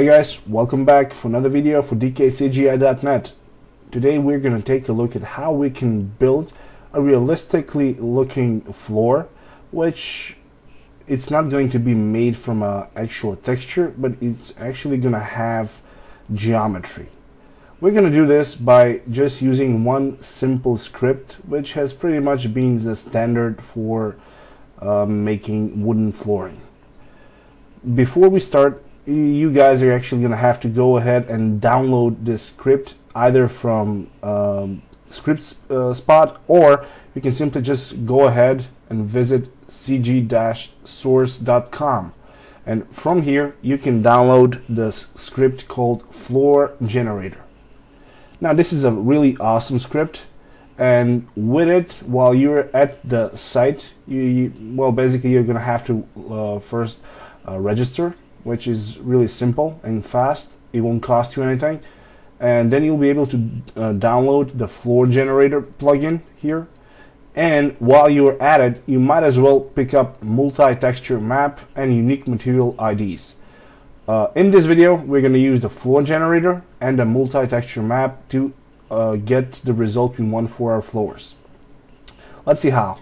Hey guys, welcome back for another video for dkcgi.net. Today we're going to take a look at how we can build a realistically looking floor, which it's not going to be made from an actual texture, but it's actually going to have geometry. We're going to do this by just using one simple script, which has pretty much been the standard for making wooden flooring. Before we start, you guys are actually going to have to go ahead and download this script either from Spot, or you can simply just go ahead and visit cg-source.com, and from here you can download the script called Floor Generator. Now this is a really awesome script, and with it, while you're at the site, well, basically you're going to have to first register, which is really simple and fast. It won't cost you anything, and then you'll be able to download the Floor Generator plugin here. And while you're at it, you might as well pick up multi-texture map and unique material IDs. In this video, we're going to use the Floor Generator and the multi-texture map to get the result we want for our floors. Let's see how.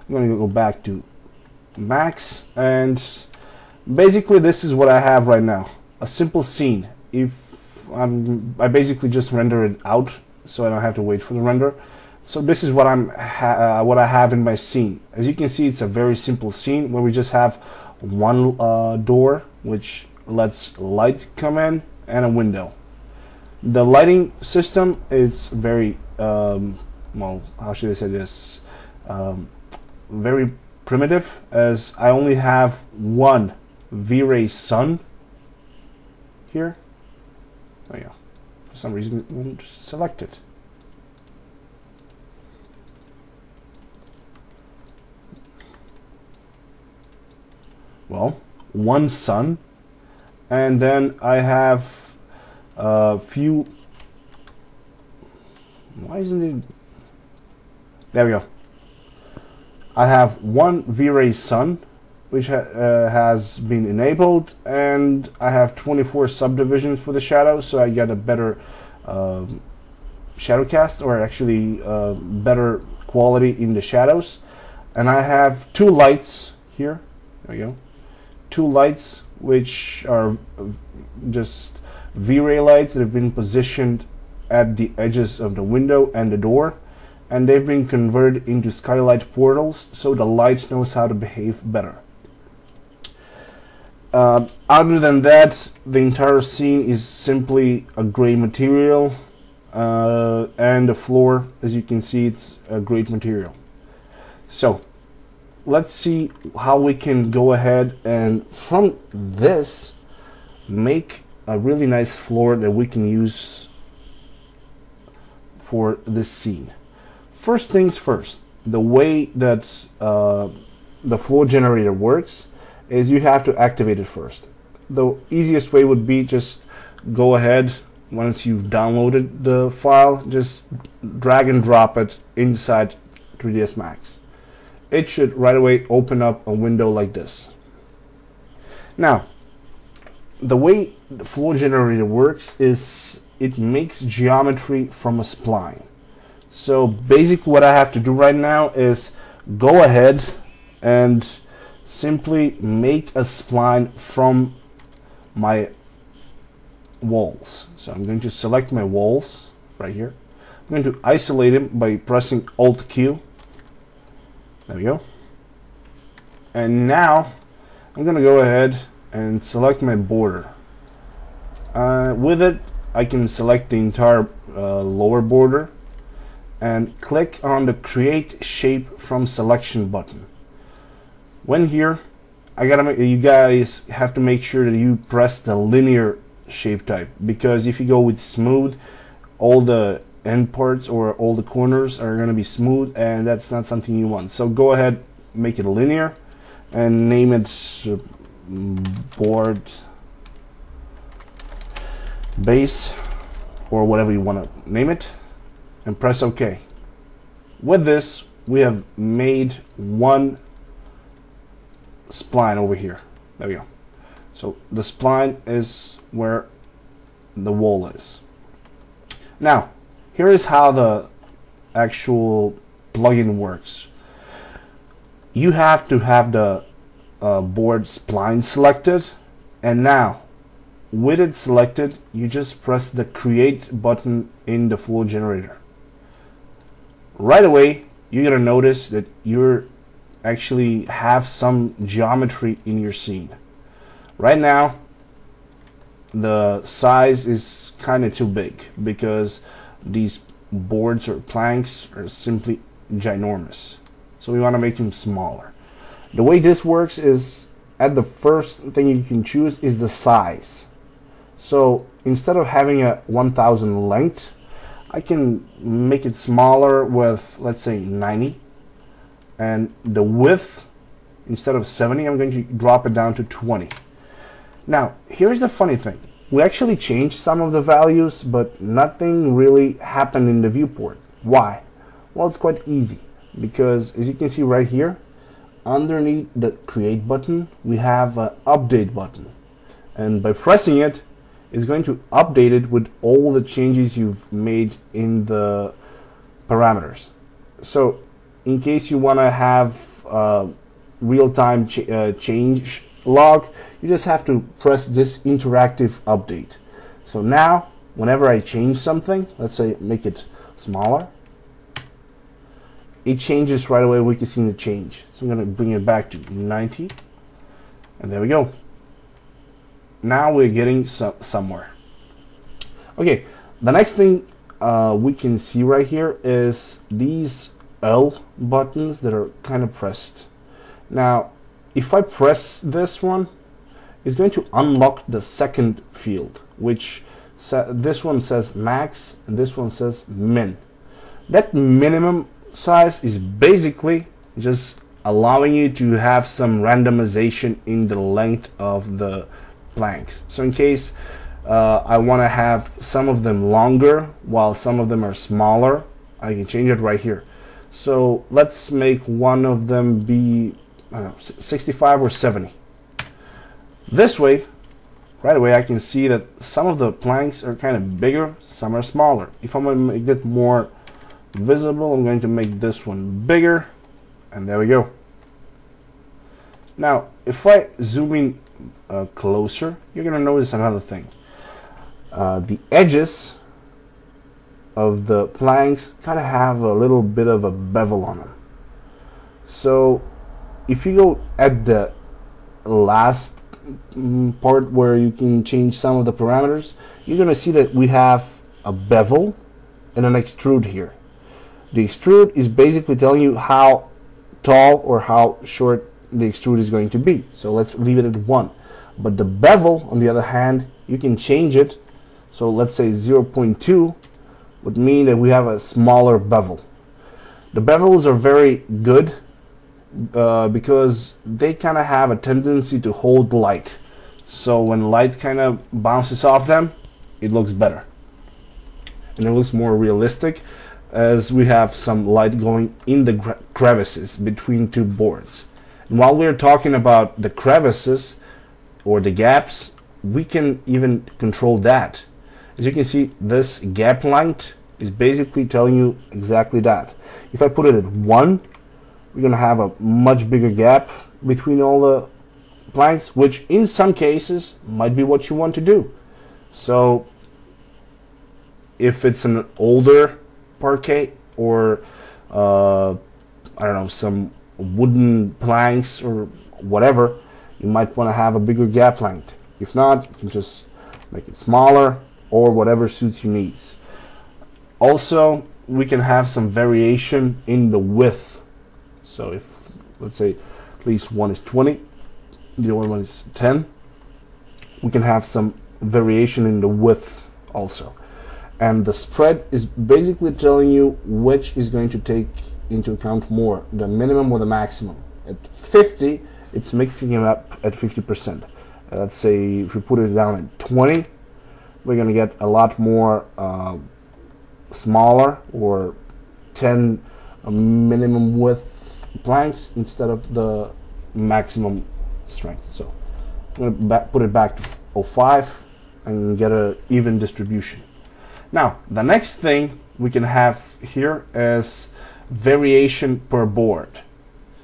I'm going to go back to Max, and basically this is what I have right now, a simple scene. I basically just render it out so I don't have to wait for the render. So this is what what I have in my scene. As you can see, it's a very simple scene where we just have one door which lets light come in and a window. The lighting system is very well, how should I say this, very primitive, as I only have one V-ray sun here. Oh yeah, for some reason it won't select it. Well, one sun, and then I have a few. Why isn't it? There we go. I have one V-ray sun, which has been enabled, and I have 24 subdivisions for the shadows, so I get a better shadow cast, or actually better quality in the shadows. And I have two lights here. There we go. Two lights which are just V-ray lights that have been positioned at the edges of the window and the door, and they've been converted into skylight portals so the light knows how to behave better. Other than that, the entire scene is simply a gray material, and the floor, as you can see, it's a great material. So let's see how we can go ahead and from this make a really nice floor that we can use for this scene. First things first, the way that the Floor Generator works is you have to activate it first. The easiest way would be just go ahead, once you've downloaded the file, just drag and drop it inside 3ds Max. It should right away open up a window like this. Now, the way the Floor Generator works is it makes geometry from a spline. So basically what I have to do right now is go ahead and simply make a spline from my walls. So I'm going to select my walls right here. I'm going to isolate them by pressing Alt Q. There we go. And now I'm going to go ahead and select my border. With it, I can select the entire lower border and click on the Create Shape from Selection button. When here, you guys have to make sure that you press the linear shape type, because if you go with smooth, all the end parts or all the corners are going to be smooth, and that's not something you want. So go ahead, make it linear, and name it board base, or whatever you want to name it, and press OK. With this, we have made one spline over here. There we go. So the spline is where the wall is. Now, here is how the actual plugin works. You have to have the board spline selected, and now with it selected, you just press the create button in the flow generator. Right away, you're gonna notice that you're actually have some geometry in your scene. Right now, the size is kind of too big because these boards or planks are simply ginormous. So we want to make them smaller. The way this works is, at the first thing you can choose is the size. So instead of having a 1000 length, I can make it smaller with, let's say, 90. And the width, instead of 70, I'm going to drop it down to 20. Now, here's the funny thing. We actually changed some of the values, but nothing really happened in the viewport. Why? Well, it's quite easy, because as you can see right here, underneath the create button, we have an update button. And by pressing it, it's going to update it with all the changes you've made in the parameters. So in case you want to have real-time change log, you just have to press this interactive update. So now, whenever I change something, let's say make it smaller, it changes right away. We can see the change. So I'm going to bring it back to 90, and there we go. Now we're getting somewhere. Okay, the next thing we can see right here is these L buttons that are kind of pressed. Now, if I press this one, it's going to unlock the second field, which this one says max and this one says min. That minimum size is basically just allowing you to have some randomization in the length of the planks. So in case I want to have some of them longer while some of them are smaller, I can change it right here. So let's make one of them be, I don't know, 65 or 70. This way, right away, I can see that some of the planks are kind of bigger, some are smaller. If I'm going to make it more visible, I'm going to make this one bigger, and there we go. Now, if I zoom in closer, you're going to notice another thing. The edges of the planks kind of have a little bit of a bevel on them. So if you go at the last part where you can change some of the parameters, you're going to see that we have a bevel and an extrude here. The extrude is basically telling you how tall or how short the extrude is going to be. So let's leave it at 1. But the bevel, on the other hand, you can change it. So let's say 0.2 would mean that we have a smaller bevel. The bevels are very good because they kind of have a tendency to hold light. So when light kind of bounces off them, it looks better. And it looks more realistic, as we have some light going in the crevices between two boards. And while we're talking about the crevices or the gaps, we can even control that. As you can see, this gap length is basically telling you exactly that. If I put it at 1, we're going to have a much bigger gap between all the planks, which in some cases might be what you want to do. So if it's an older parquet or I don't know, some wooden planks or whatever, you might want to have a bigger gap length. If not, you can just make it smaller or whatever suits your needs. Also, we can have some variation in the width. So if, let's say, at least one is 20, the other one is 10, we can have some variation in the width also. And the spread is basically telling you which is going to take into account more, the minimum or the maximum. At 50, it's mixing it up at 50%. Let's say if we put it down at 20, we're going to get a lot more smaller or 10 minimum width planks instead of the maximum strength. So I'm going to put it back to 05 and get an even distribution. Now, the next thing we can have here is variation per board.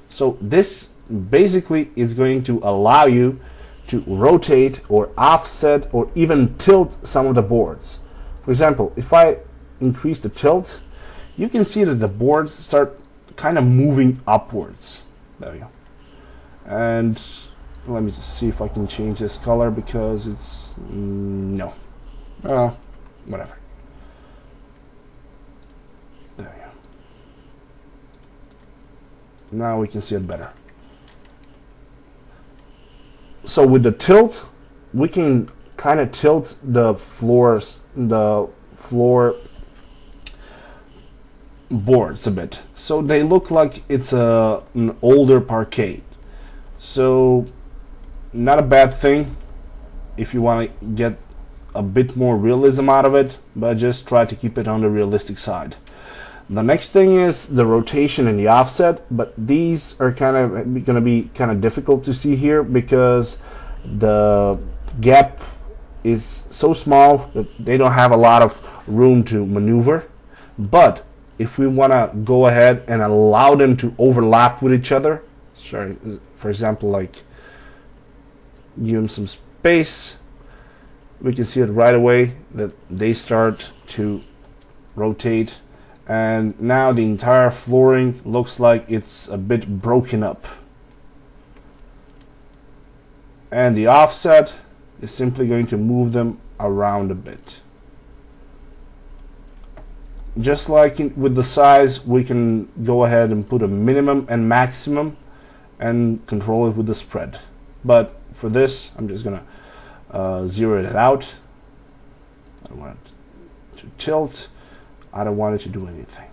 So this basically is going to allow you to rotate or offset or even tilt some of the boards. For example, if I increase the tilt, you can see that the boards start kind of moving upwards. There we go. And let me just see if I can change this color because it's no. Whatever. There we go. Now we can see it better. So with the tilt, we can kind of tilt the floor boards a bit, so they look like it's an older parquet. So not a bad thing if you want to get a bit more realism out of it, but just try to keep it on the realistic side. The next thing is the rotation and the offset, but these are kind of going to be kind of difficult to see here because the gap is so small that they don't have a lot of room to maneuver. But if we want to go ahead and allow them to overlap with each other, for example, like give them some space, we can see it right away that they start to rotate. And now the entire flooring looks like it's a bit broken up. And the offset is simply going to move them around a bit. Just like with the size, we can go ahead and put a minimum and maximum and control it with the spread. But for this, I'm just gonna zero it out. I don't want it to tilt. I don't want it to do anything.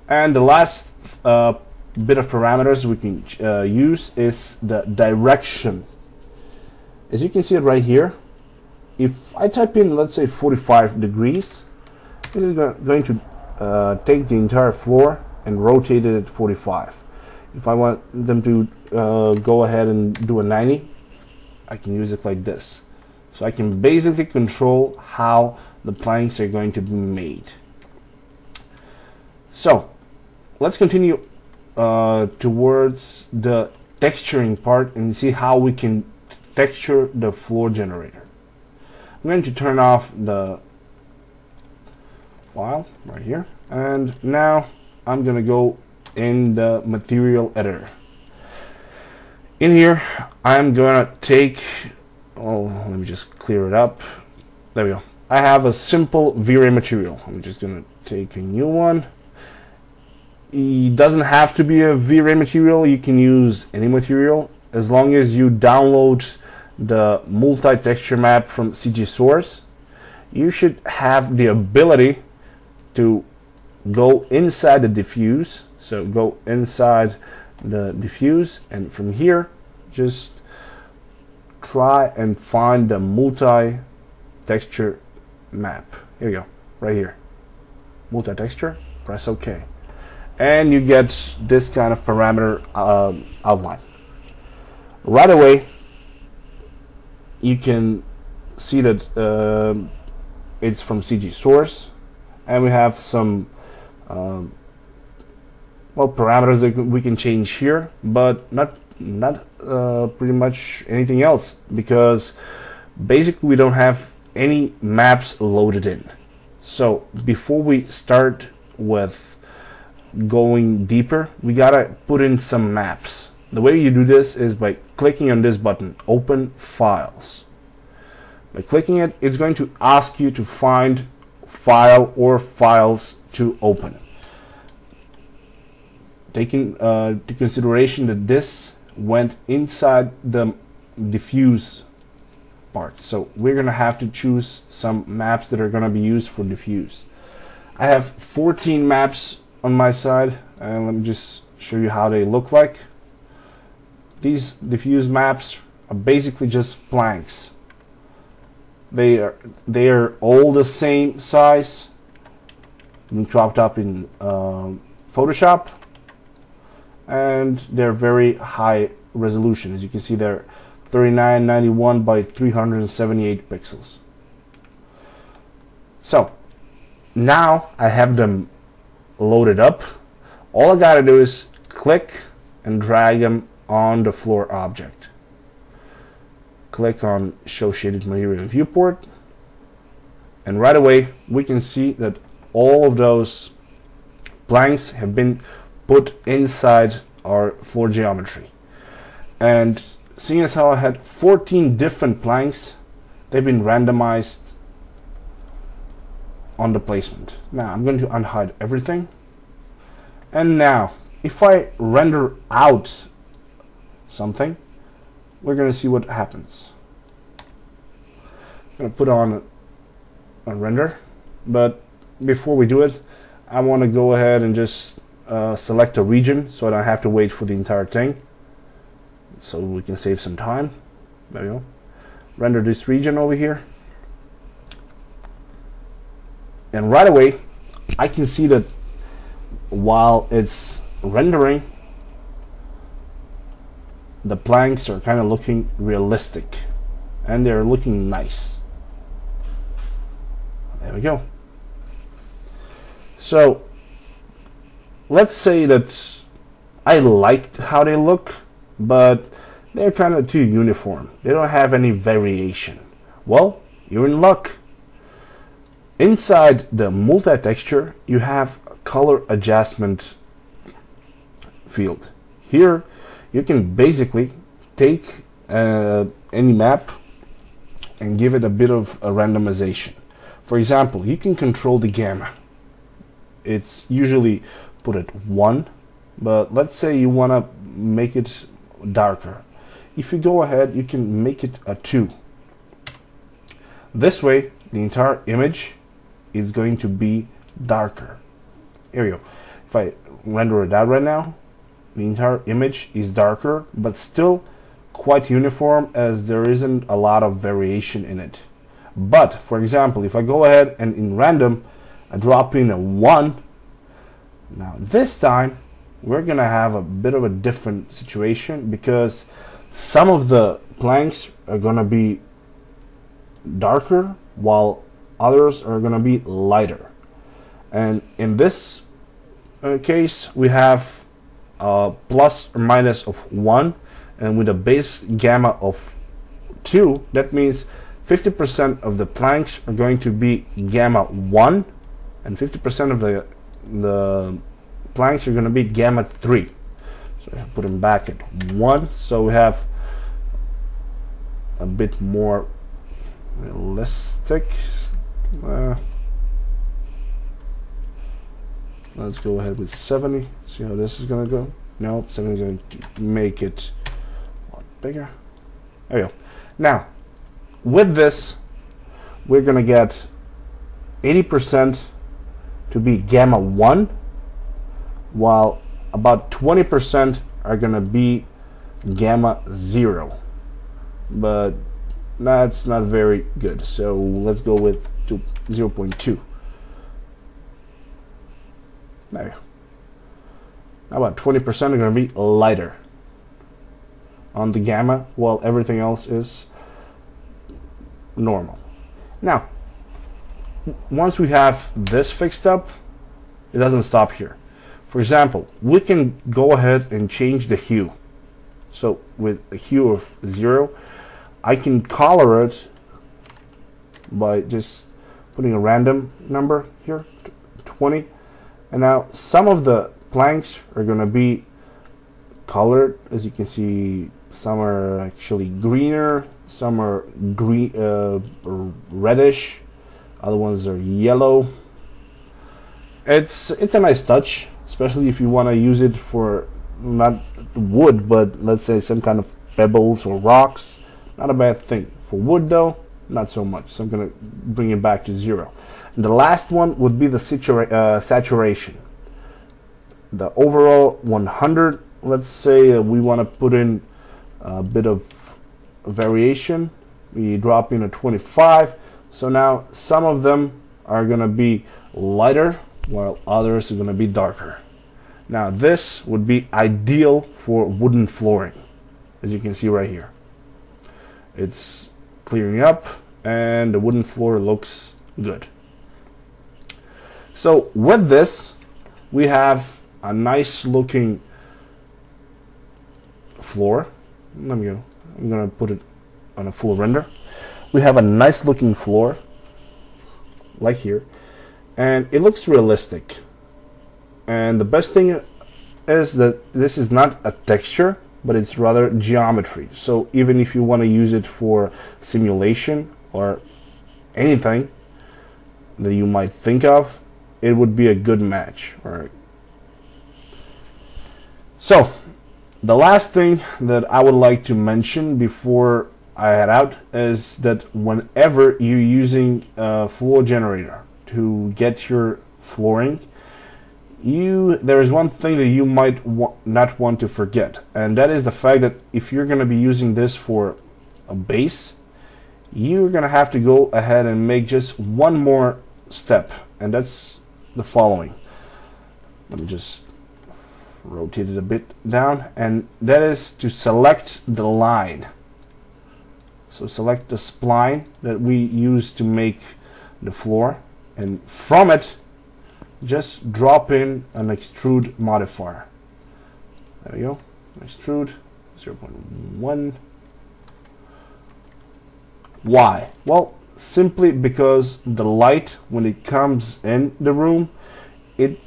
And the last bit of parameters we can use is the direction. As you can see it right here, if I type in, let's say 45 degrees, this is going to take the entire floor and rotate it at 45. If I want them to go ahead and do a 90, I can use it like this. So I can basically control how the planks are going to be made. So let's continue towards the texturing part and see how we can texture the floor generator. I'm going to turn off the file right here, and now I'm going to go in the material editor. In here, I'm going to take, let me just clear it up. There we go. I have a simple V-Ray material. I'm just going to take a new one. It doesn't have to be a V-Ray material. You can use any material as long as you download the multi-texture map from CG Source. You should have the ability to go inside the diffuse. So go inside the diffuse, and from here just try and find the multi-texture map. Here we go, right here. Multi-texture, press OK. And you get this kind of parameter outline. Right away, you can see that it's from CG Source, and we have some parameters that we can change here, but not pretty much anything else, because basically we don't have any maps loaded in. So before we start with going deeper, we gotta put in some maps. The way you do this is by clicking on this button, Open Files. By clicking it, it's going to ask you to find file or files to open. Taking into consideration that this went inside the diffuse part, so we're gonna have to choose some maps that are gonna be used for diffuse. I have 14 maps on my side, and let me just show you how they look like. These diffuse maps are basically just planks. They are all the same size, been chopped up in Photoshop, and they're very high resolution. As you can see, they're 3991 by 378 pixels. So now I have them loaded up. All I gotta do is click and drag them on the floor object. Click on Show Shaded Material Viewport, and right away we can see that all of those planks have been put inside our floor geometry. And seeing as how I had 14 different planks, they've been randomized on the placement. Now I'm going to unhide everything, and now if I render out something, we're going to see what happens. I'm going to put on a render, but before we do it, I want to go ahead and just select a region so I don't have to wait for the entire thing, so we can save some time. There we go. Render this region over here, and right away I can see that while it's rendering, the planks are kind of looking realistic and they're looking nice. There we go. So let's say that I liked how they look, but they're kind of too uniform. They don't have any variation. Well, you're in luck. Inside the multi-texture, you have a color adjustment field. Here you can basically take any map and give it a bit of a randomization. For example, you can control the gamma. It's usually put at 1, but let's say you want to make it darker. If you go ahead, you can make it a 2. This way the entire image is going to be darker. Here we go. If I render it out right now, the entire image is darker, but still quite uniform, as there isn't a lot of variation in it. But for example, if I go ahead and in random I drop in a 1, now this time we're gonna have a bit of a different situation, because some of the planks are gonna be darker while others are gonna be lighter. And in this case we have plus or minus of 1, and with a base gamma of 2, that means 50% of the planks are going to be gamma 1, and 50% of the planks are going to be gamma 3. So I put them back at 1, so we have a bit more realistic. Let's go ahead with 70. See how this is going to go. No, 70 is going to make it a lot bigger. There you go. Now, with this, we're going to get 80% to be gamma 1, while about 20% are going to be gamma 0. But that's not very good. So let's go with 0.2. There. About 20% are going to be lighter on the gamma, while everything else is normal. Now, once we have this fixed up, it doesn't stop here. For example, we can go ahead and change the hue. So with a hue of 0, I can color it by just putting a random number here, 20. And now some of the planks are going to be colored. As you can see, some are actually greener, some are green, reddish, other ones are yellow. It's a nice touch, especially if you want to use it for not wood, but let's say some kind of pebbles or rocks. Not a bad thing. For wood though, not so much. So I'm going to bring it back to 0. And the last one would be the saturation. The overall 100, let's say we want to put in a bit of variation. We drop in a 25. So now some of them are going to be lighter, while others are going to be darker. Now this would be ideal for wooden flooring, as you can see right here. it's clearing up and the wooden floor looks good. So with this, we have a nice looking floor. I'm gonna put it on a full render. We have a nice looking floor like here, and it looks realistic. And the best thing is that this is not a texture, but it's rather geometry. So even if you want to use it for simulation or anything that you might think of, it would be a good match. All right. So the last thing that I would like to mention before I head out is that whenever you're using a floor generator to get your flooring, there is one thing that you might not want to forget, and that is the fact that if you're going to be using this for a base, you're going to have to go ahead and make just one more step, and that's the following. Let me just rotate it a bit down, and that is to select the line. So select the spline that we use to make the floor, and from it just drop in an extrude modifier. There we go. Extrude 0.1. Why? Well, simply because the light, when it comes in the room, in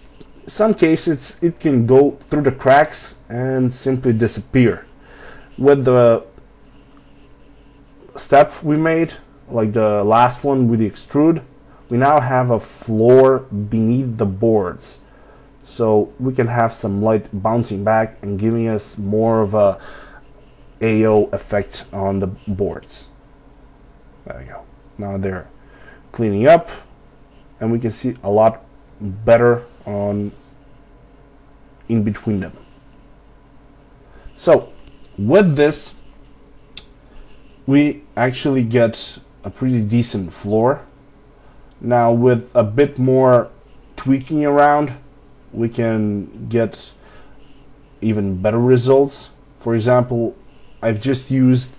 some cases it can go through the cracks and simply disappear. With the step we made, like the last one with the extrude, we now have a floor beneath the boards, so we can have some light bouncing back and giving us more of a AO effect on the boards. There we go. Now they're cleaning up, and we can see a lot better on in between them. So with this, we actually get a pretty decent floor. Now with a bit more tweaking around, we can get even better results. For example, I've just used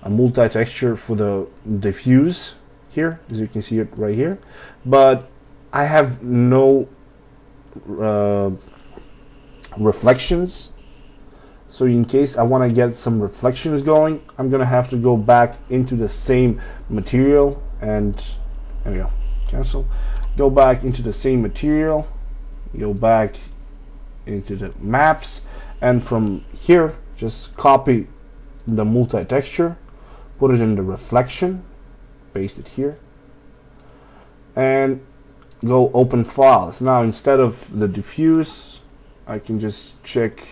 a multi-texture for the diffuse here, as you can see it right here, but I have no reflections. So in case I want to get some reflections going, I'm gonna have to go back into the same material, and there we go. Cancel. Go back into the same material, go back into the maps, and from here just copy the multi-texture, put it in the reflection, paste it here, and go open files. Now instead of the diffuse, I can just check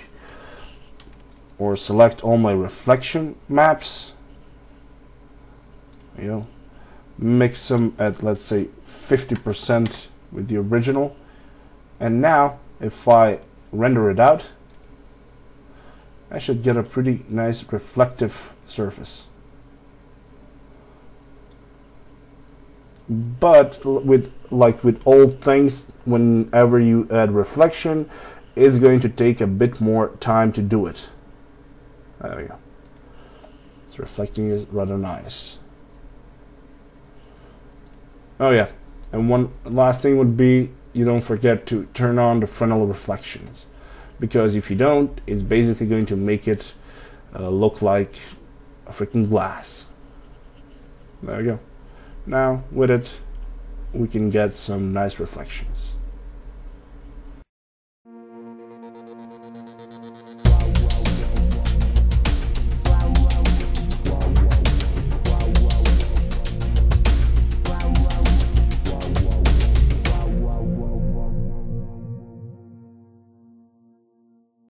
or select all my reflection maps, you know, mix them at, let's say, 50% with the original, and now if I render it out, I should get a pretty nice reflective surface. But with all things, whenever you add reflection, it's going to take a bit more time to do it. There we go. So reflecting is rather nice. Oh yeah, and one last thing would be, you don't forget to turn on the frontal reflections, because if you don't, it's basically going to make it look like a freaking glass. There we go. Now with it, we can get some nice reflections.